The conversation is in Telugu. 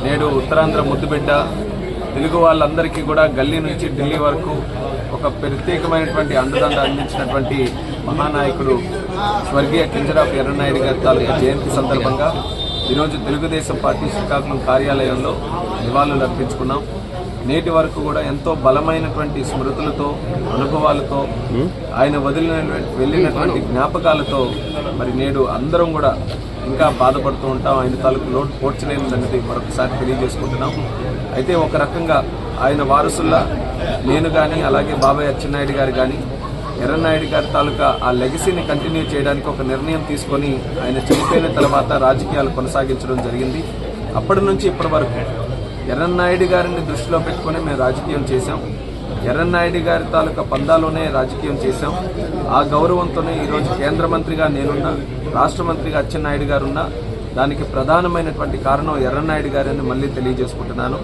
నేడు ఉత్తరాంధ్ర ముద్దుబిడ్డ తెలుగు వాళ్ళందరికీ కూడా గల్లీ నుంచి ఢిల్లీ వరకు ఒక ప్రత్యేకమైనటువంటి అండదండ అందించినటువంటి మహానాయకుడు స్వర్గీయ కింజరాపు ఎర్రన్నాయుడు గారి తాలూకా జయంతి సందర్భంగా ఈరోజు తెలుగుదేశం పార్టీ శ్రీకాకుళం కార్యాలయంలో నివాళులు అర్పించుకున్నాం. నేటి వరకు కూడా ఎంతో బలమైనటువంటి స్మృతులతో, అనుభవాలతో, ఆయన వెళ్ళినటువంటి జ్ఞాపకాలతో మరి నేడు అందరం కూడా ఇంకా బాధపడుతూ ఉంటాం. ఆయన తాలూకు లోటు పోడ్చలేనిదన్నది మరొకసారి తెలియజేసుకుంటున్నాం. అయితే ఒక రకంగా ఆయన వారసుల్లా నేను కానీ, అలాగే బాబాయ్ అచ్చెన్నాయుడు గారు కానీ, ఎర్రన్నాయుడు గారి తాలూకా ఆ లెగసీని కంటిన్యూ చేయడానికి ఒక నిర్ణయం తీసుకొని ఆయన చనిపోయిన తర్వాత రాజకీయాలు కొనసాగించడం జరిగింది. అప్పటి నుంచి ఇప్పటి వరకు ఎర్రన్నాయుడు గారిని దృష్టిలో పెట్టుకుని మేము రాజకీయం చేశాం. ఎర్రన్నాయుడు గారి తాలూకా పందాలోనే రాజకీయం చేశాం. ఆ గౌరవంతోనే ఈరోజు కేంద్ర మంత్రిగా నేనున్నా, రాష్ట్ర మంత్రిగా అచ్చెన్నాయుడు గారు ఉన్నా. దానికి ప్రధానమైనటువంటి కారణం ఎర్రన్నాయుడు గారని మళ్ళీ తెలియజేసుకుంటున్నాను.